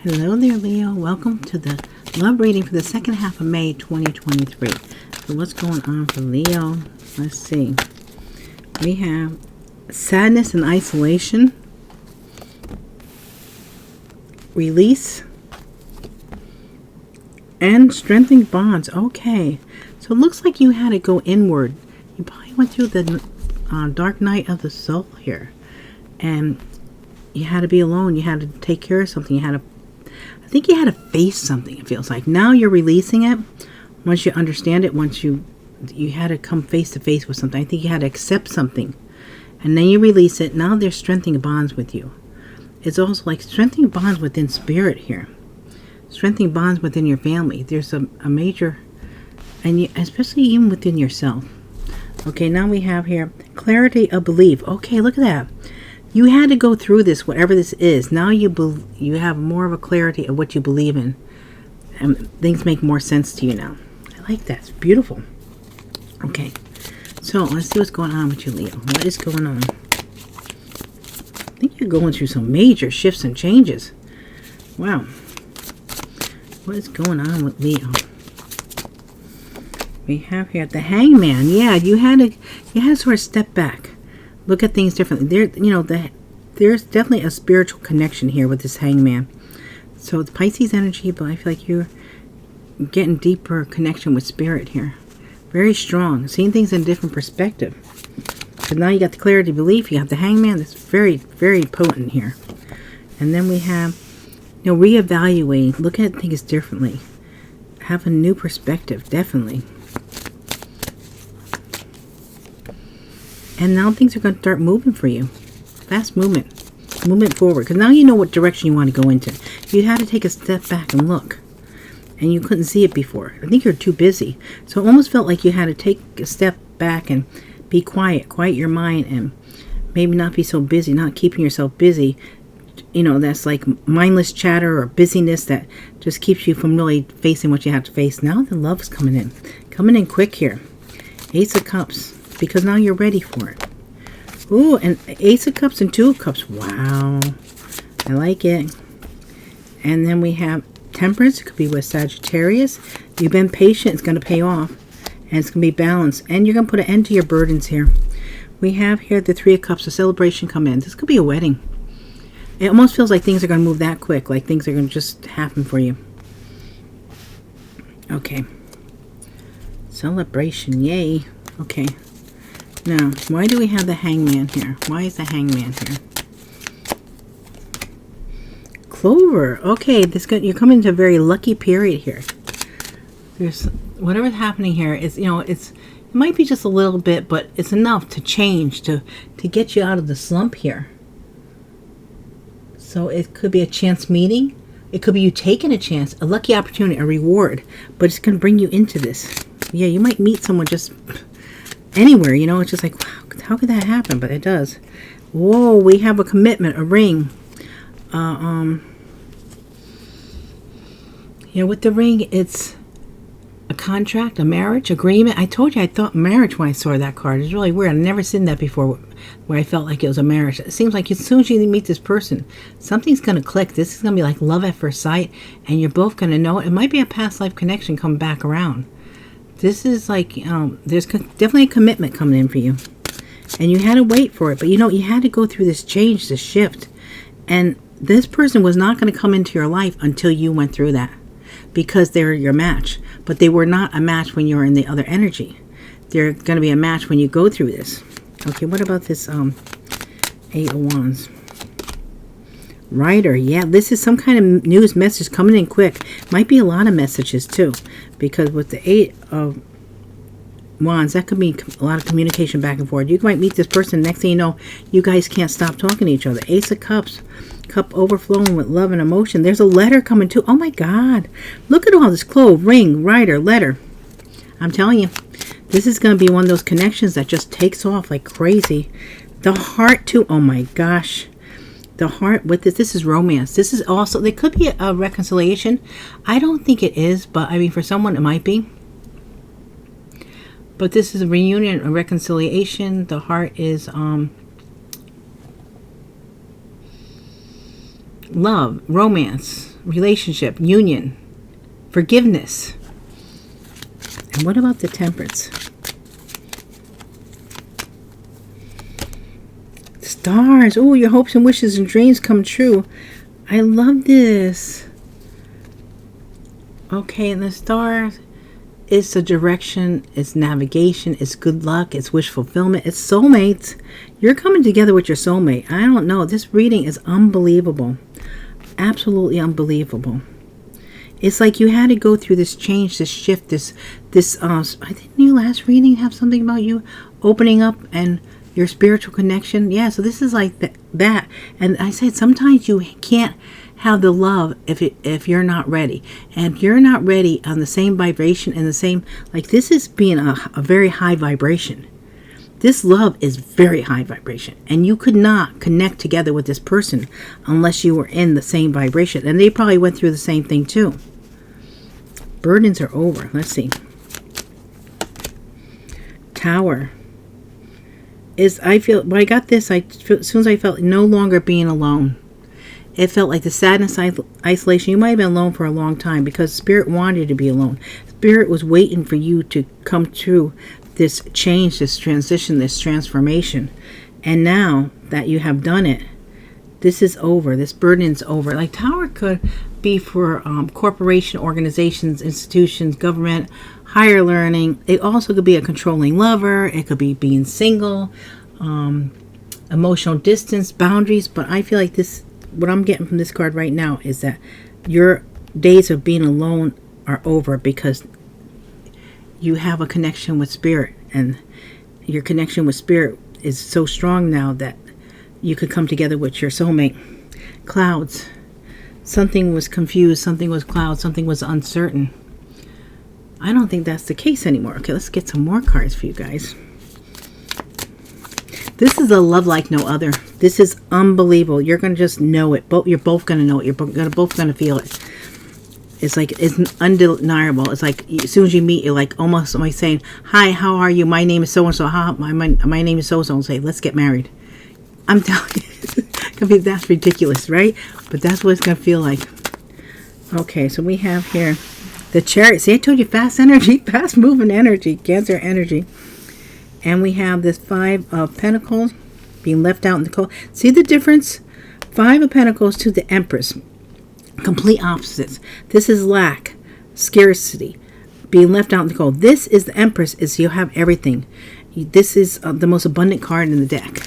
Hello there, Leo. Welcome to the love reading for the second half of May 2023. So what's going on for Leo? Let's see. We have sadness and isolation, release, and strengthening bonds. Okay. So it looks like you had to go inward. You probably went through the dark night of the soul here. And you had to be alone. You had to take care of something. I think you had to face something, it feels like. Now you're releasing it. Once you understand it, once you had to come face to face with something. I think you had to accept something. And then you release it. Now they're strengthening bonds with you. It's also like strengthening bonds within spirit here. Strengthening bonds within your family. There's a major, and especially even within yourself. Okay, now we have here clarity of belief. Okay, look at that. You had to go through this, whatever this is. Now you have more of a clarity of what you believe in. And things make more sense to you now. I like that. It's beautiful. Okay. So, let's see what's going on with you, Leo. What is going on? I think you're going through some major shifts and changes. Wow. What is going on with Leo? We have here the Hangman. Yeah, you had to sort of step back. Look at things differently. There's definitely a spiritual connection here with this Hangman. So it's Pisces energy, but I feel like you're getting deeper connection with spirit here. Very strong. Seeing things in a different perspective. So now you got the clarity of belief. You have the Hangman. That's very, very potent here. And then we have, reevaluating. Look at things differently. Have a new perspective, definitely. And now things are going to start moving for you. Fast movement. Movement forward. Because now you know what direction you want to go into. You had to take a step back and look. And you couldn't see it before. I think you're too busy. So it almost felt like you had to take a step back and be quiet. Quiet your mind and maybe not be so busy. Not keeping yourself busy. That's like mindless chatter or busyness that just keeps you from really facing what you have to face. Now the love is coming in. Coming in quick here. Ace of Cups. Because now you're ready for it. Ooh, and Ace of Cups and Two of Cups. Wow. I like it. And then we have Temperance. It could be with Sagittarius. You've been patient. It's going to pay off. And it's going to be balanced. And you're going to put an end to your burdens here. We have here the Three of Cups. A celebration come in. This could be a wedding. It almost feels like things are going to move that quick. Like things are going to just happen for you. Okay. Celebration. Yay. Okay. Now, why do we have the Hangman here? Why is the Hangman here? Clover. Okay, you're coming into a very lucky period here. There's whatever's happening here is, it might be just a little bit, but it's enough to change to get you out of the slump here. So it could be a chance meeting. It could be you taking a chance, a lucky opportunity, a reward, but it's going to bring you into this. Yeah, you might meet someone just anywhere, it's just like, wow, how could that happen? But it does. Whoa, we have a commitment, a ring. With the ring, it's a contract, a marriage, agreement. I told you I thought marriage when I saw that card. It's really weird. I've never seen that before where I felt like it was a marriage. It seems like as soon as you meet this person, something's going to click. This is going to be like love at first sight, and you're both going to know it. It might be a past life connection come back around. This is like, there's definitely a commitment coming in for you. And you had to wait for it. But you had to go through this change, this shift. And this person was not going to come into your life until you went through that. Because they're your match. But they were not a match when you were in the other energy. They're going to be a match when you go through this. Okay, what about this Eight of Wands? Rider, yeah, this is some kind of news message coming in quick. Might be a lot of messages too, because with the Eight of Wands, that could be a lot of communication back and forth. You might meet this person, next thing you know, you guys can't stop talking to each other. Ace of Cups, cup overflowing with love and emotion. There's a letter coming too. Oh my God, look at all this clove, ring, rider, letter. I'm telling you, this is going to be one of those connections that just takes off like crazy. The heart too. Oh my gosh. The heart with this is romance. This is also, there could be a reconciliation. I don't think it is, but I mean, for someone it might be. But this is a reunion, a reconciliation. The heart is love, romance. relationship, union, forgiveness. And what about the Temperance? Stars. Oh, your hopes and wishes and dreams come true. I love this. Okay, and the stars, it's a direction, it's navigation, it's good luck, it's wish fulfillment, it's soulmates. You're coming together with your soulmate. I don't know. This reading is unbelievable. Absolutely unbelievable. It's like you had to go through this change, this shift, this I think your last reading have something about you opening up and your spiritual connection. Yeah, so this is like that. And I said sometimes you can't have the love if you're not ready. And if you're not ready on the same vibration and the same, like this is being a very high vibration. This love is very high vibration. And you could not connect together with this person unless you were in the same vibration. And they probably went through the same thing too. Burdens are over. Let's see. Tower. I feel, when I got this, as soon as I felt no longer being alone. It felt like the sadness, isolation. You might have been alone for a long time because Spirit wanted you to be alone. Spirit was waiting for you to come through this change, this transition, this transformation. And now that you have done it, this is over. This burden's over. Like Tower could be for corporation, organizations, institutions, government, higher learning. It also could be a controlling lover. It could be being single, emotional distance, boundaries. But I feel like this, what I'm getting from this card right now is that your days of being alone are over because you have a connection with Spirit, and your connection with Spirit is so strong now that you could come together with your soulmate. Clouds. Something was confused, something was cloud, something was uncertain. I don't think that's the case anymore. Okay, let's get some more cards for you guys. This is a love like no other. This is unbelievable. You're going to just know it. You're both going to know it. You're both going to feel it. It's like, it's undeniable. It's like, as soon as you meet, you're like, almost like saying, hi, how are you? My name is so-and-so. My name is so-and-so. And say, let's get married. I'm telling you, that's ridiculous, right? But that's what it's going to feel like. Okay, so we have here the Chariot. See, I told you, fast energy, fast moving energy, Cancer energy. And we have this Five of Pentacles being left out in the cold. See the difference? Five of Pentacles to the Empress. Complete opposites. This is lack, scarcity, being left out in the cold. This is the Empress, is you'll have everything. This is the most abundant card in the deck.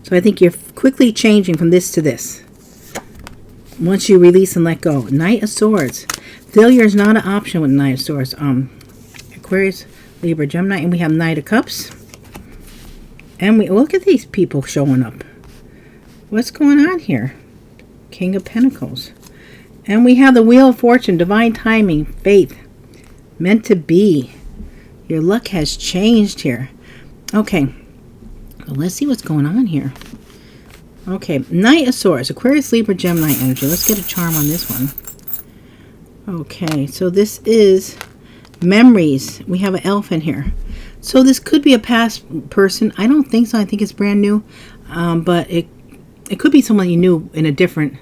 So I think you're quickly changing from this to this. Once you release and let go. Knight of Swords. Failure is not an option with Knight of Swords. Aquarius, Libra, Gemini, and we have Knight of Cups. And we look at these people showing up. What's going on here? King of Pentacles. And we have the Wheel of Fortune, divine timing, faith, meant to be. Your luck has changed here. Okay, so let's see what's going on here. Okay, Knight of Swords, Aquarius, Libra, Gemini energy. Let's get a charm on this one. Okay, so this is memories. We have an elf in here. So this could be a past person. I don't think so. I think it's brand new. But it could be someone you knew in a different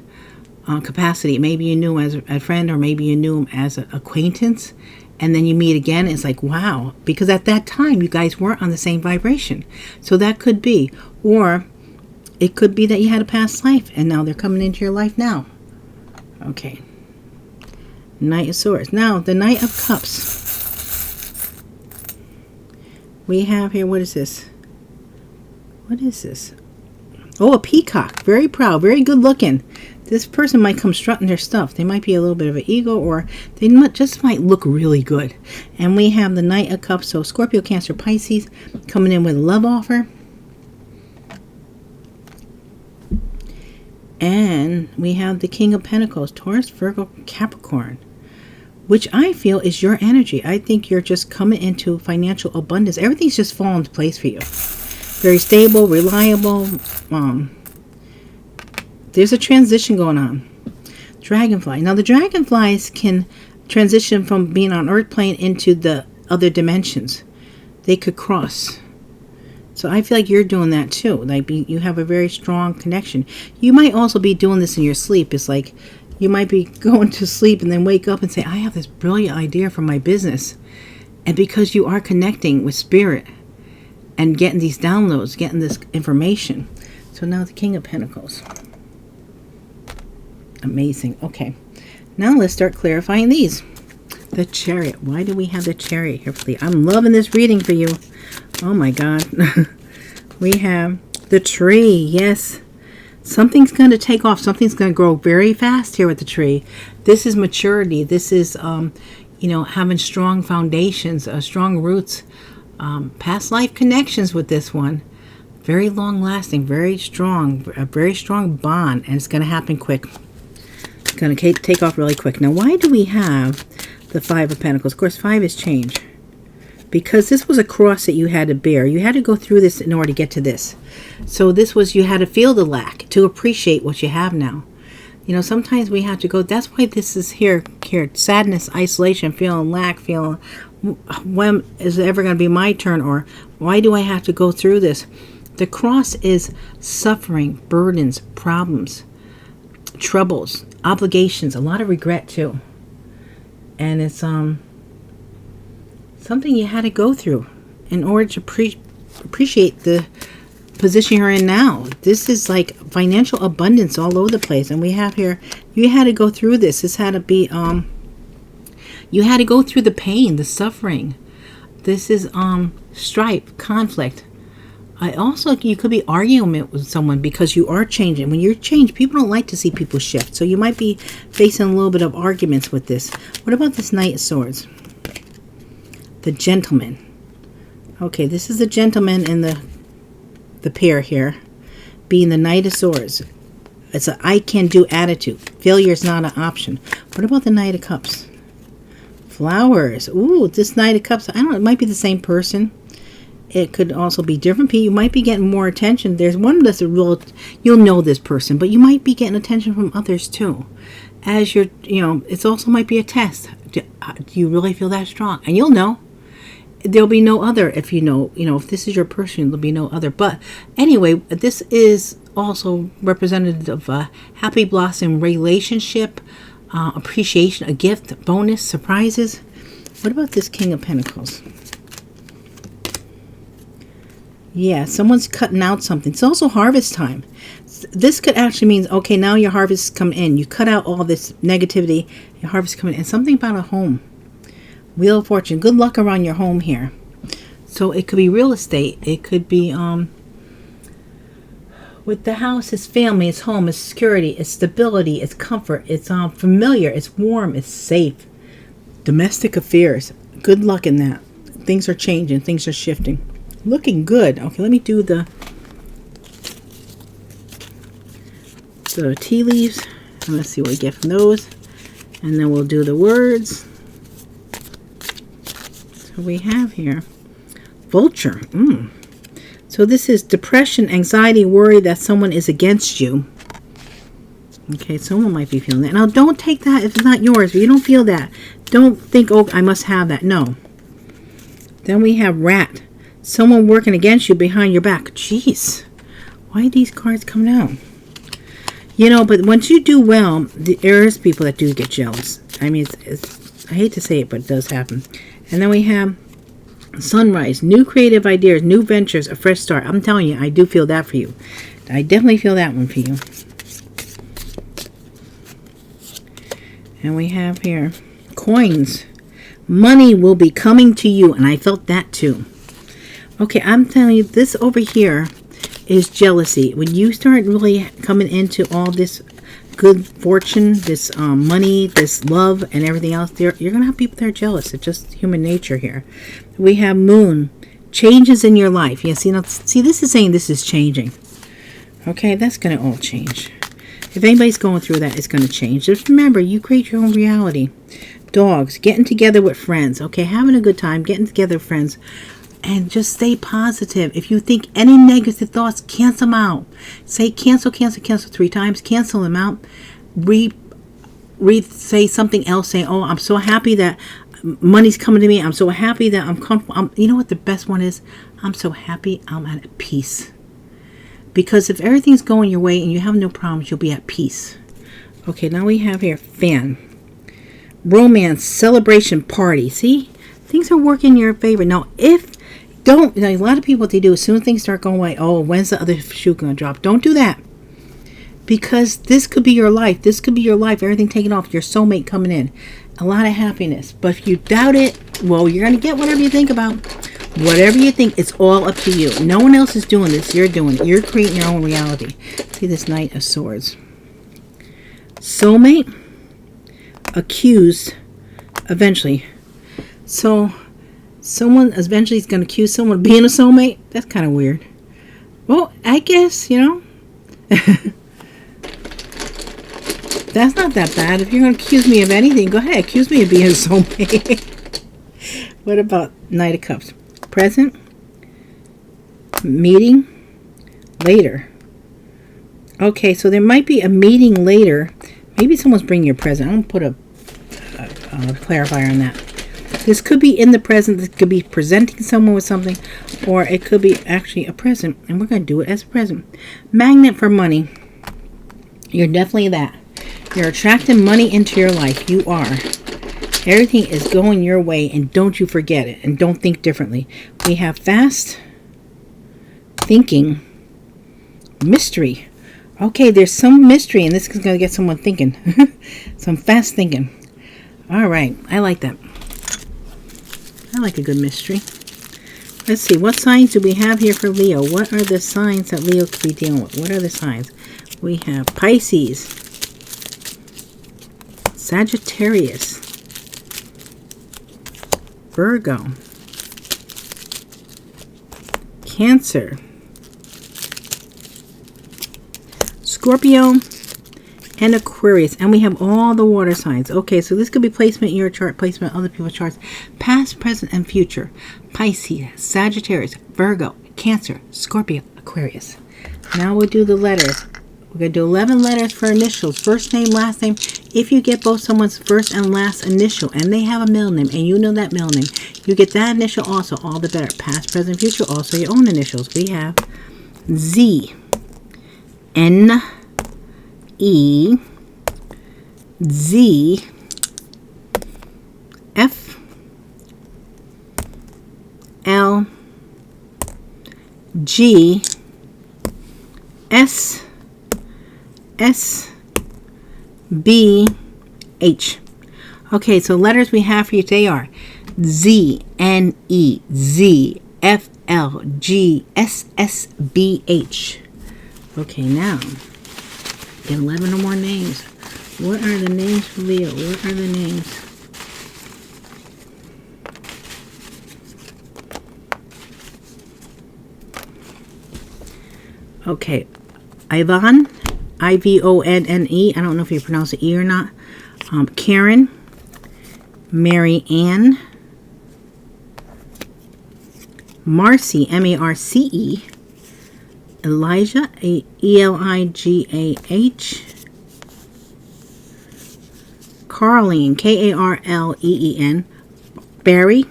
capacity. Maybe you knew as a friend, or maybe you knew him as an acquaintance. And then you meet again. It's like, wow. Because at that time, you guys weren't on the same vibration. So that could be. Or it could be that you had a past life, and now they're coming into your life now. Okay. Knight of Swords. Now, the Knight of Cups. We have here, what is this? What is this? Oh, a peacock. Very proud, very good looking. This person might come strutting their stuff. They might be a little bit of an ego, or they just might look really good. And we have the Knight of Cups. So Scorpio, Cancer, Pisces coming in with a love offer. And we have the King of Pentacles, Taurus, Virgo, Capricorn, which I feel is your energy. I think you're just coming into financial abundance. Everything's just falling into place for you. Very stable, reliable. There's a transition going on. Dragonfly. Now the dragonflies can transition from being on Earth plane into the other dimensions. They could cross. So I feel like you're doing that too. Like you have a very strong connection. You might also be doing this in your sleep. It's like you might be going to sleep and then wake up and say, I have this brilliant idea for my business. And because you are connecting with spirit and getting these downloads, getting this information. So now the King of Pentacles. Amazing. Okay. Now let's start clarifying these. The Chariot. Why do we have the Chariot here for you? I'm loving this reading for you. Oh my God. We have the tree. Yes. Something's going to take off. Something's going to grow very fast here with the tree. This is maturity. This is, having strong foundations, strong roots, past life connections with this one. Very long lasting, very strong, a very strong bond. And it's going to happen quick. It's going to take off really quick. Now, why do we have the Five of Pentacles? Of course, 5 is change. Because this was a cross that you had to bear. You had to go through this in order to get to this. So this was, you had to feel the lack to appreciate what you have now. Sometimes we have to go, that's why this is here, sadness, isolation, feeling lack, feeling, when is it ever going to be my turn? Or why do I have to go through this? The cross is suffering, burdens, problems, troubles, obligations, a lot of regret too. And it's, something you had to go through in order to appreciate the position you're in now. This is like financial abundance all over the place. And we have here, you had to go through this. This had to be, you had to go through the pain, the suffering. This is strife, conflict. You could be arguing with someone because you are changing. When you're changed, people don't like to see people shift. So you might be facing a little bit of arguments with this. What about this Knight of Swords? The Gentleman. Okay, this is the gentleman in the pair here, being the Knight of Swords. It's a I can do attitude. Failure is not an option. What about the Knight of Cups? Flowers. Ooh, this Knight of Cups. I don't know, it might be the same person. It could also be different people. You might be getting more attention. There's one that's a real, you'll know this person, but you might be getting attention from others too. As you're, it's also might be a test. Do you really feel that strong? And you'll know. There'll be no other if if this is your person, there'll be no other. But anyway, this is also representative of a happy blossom relationship, appreciation, a gift, bonus, surprises. What about this King of Pentacles? Yeah, someone's cutting out something. It's also harvest time. This could actually mean, okay, now your harvest come in. You cut out all this negativity, your harvest coming in. And something about a home. Wheel of Fortune. Good luck around your home here. So it could be real estate. It could be with the house, it's family, it's home, it's security, it's stability, it's comfort, it's familiar, it's warm, it's safe. Domestic affairs. Good luck in that. Things are changing. Things are shifting. Looking good. Okay, let me do the tea leaves. And let's see what we get from those. And then we'll do the words. We have here vulture. So this is depression, anxiety, worry that someone is against you. Okay, someone might be feeling that. Now don't take that if it's not yours. If you don't feel that, don't think, oh, I must have that. No. Then we have rat. Someone working against you behind your back. Jeez, why are these cards coming out? But once you do well, there is people that do get jealous. I mean, I hate to say it, but it does happen. And then we have sunrise, new creative ideas, new ventures, a fresh start. I'm telling you, I do feel that for you. I definitely feel that one for you. And we have here coins. Money will be coming to you. And I felt that too. Okay, I'm telling you, this over here is jealousy. When you start really coming into all this good fortune, this money, this love, and everything else, you're going to have people that are jealous. It's just human nature here. We have moon. Changes in your life. Yes, see, this is saying this is changing. Okay, that's going to all change. If anybody's going through that, it's going to change. Just remember, you create your own reality. Dogs, getting together with friends. Okay, having a good time, getting together with friends. And just stay positive. If you think any negative thoughts, cancel them out. Say cancel, cancel, cancel 3 times. Cancel them out. Say something else. Say, oh, I'm so happy that Money's coming to me. I'm so happy that I'm comfortable. You know what the best one is? I'm so happy I'm at peace. Because if everything's going your way and you have no problems, you'll be at peace. Okay, now we have here fan. Romance, celebration, party. See? Things are working in your favor. Now, a lot of people, what they do, as soon as things start going away, oh, when's the other shoe going to drop? Don't do that. Because this could be your life. This could be your life. Everything taken off. Your soulmate coming in. A lot of happiness. But if you doubt it, well, you're going to get whatever you think about. Whatever you think, it's all up to you. No one else is doing this. You're doing it. You're creating your own reality. See this Knight of Swords. Soulmate. Accused. Eventually. So, someone eventually is going to accuse someone of being a soulmate? That's kind of weird. Well, I guess, that's not that bad. If you're going to accuse me of anything, go ahead. Accuse me of being a soulmate. What about Knight of Cups? Present. Meeting. Later. Okay, so there might be a meeting later. Maybe someone's bringing your present. I'm going to put a clarifier on that. This could be in the present. This could be presenting someone with something. Or it could be actually a present. And we're going to do it as a present. Magnet for money. You're definitely that. You're attracting money into your life. You are. Everything is going your way, and don't you forget it. And don't think differently. We have fast thinking. Mystery. Okay, there's some mystery, and this is going to get someone thinking. Some fast thinking. All right. I like that. I like a good mystery. Let's see. What signs do we have here for Leo? What are the signs that Leo could be dealing with? What are the signs? We have Pisces, Sagittarius, Virgo, Cancer, Scorpio, and Aquarius. And we have all the water signs. Okay, so this could be placement in your chart, placement in other people's charts. Past, present, and future. Pisces, Sagittarius, Virgo, Cancer, Scorpio, Aquarius. Now we'll do the letters. We're going to do 11 letters for initials. First name, last name. If you get both someone's first and last initial, and they have a middle name, and you know that middle name, you get that initial also, all the better. Past, present, future, also your own initials. We have Z, N, E, Z, F, L, G, S, S, B, H. Okay, so letters we have for you today are Z, N, E, Z, F, L, G, S, S, B, H. Okay, now, 11 or more names. What are the names for Leo? What are the names? Okay, Ivan, I-V-O-N-N-E. I don't know if you pronounce the E or not. Karen, Mary Ann, Marcy, M-A-R-C-E, Elijah, E-L-I-G-A-H, Carleen, K-A-R-L-E-E-N, Barry,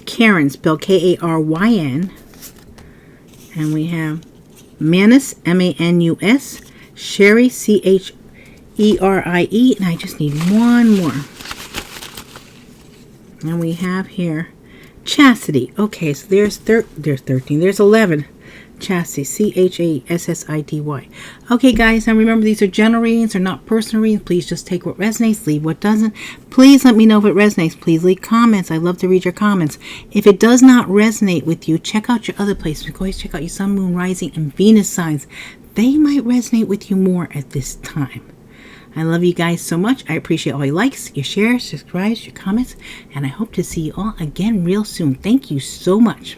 Karen, spelled K-A-R-Y-N, and we have Manus, M-A-N-U-S, Sherry, C-H-E-R-I-E, and I just need one more. And we have here Chastity. Okay, so there's 13. There's 11. Chastity, C-H-A-S-S-I-D-Y. Okay, guys, now remember these are general readings. They're not personal readings. Please just take what resonates, leave what doesn't. Please let me know if it resonates. Please leave comments. I love to read your comments. If it does not resonate with you, check out your other places. You can always check out your Sun, Moon, Rising, and Venus signs. They might resonate with you more at this time. I love you guys so much. I appreciate all your likes, your shares, subscribes, your comments, and I hope to see you all again real soon. Thank you so much.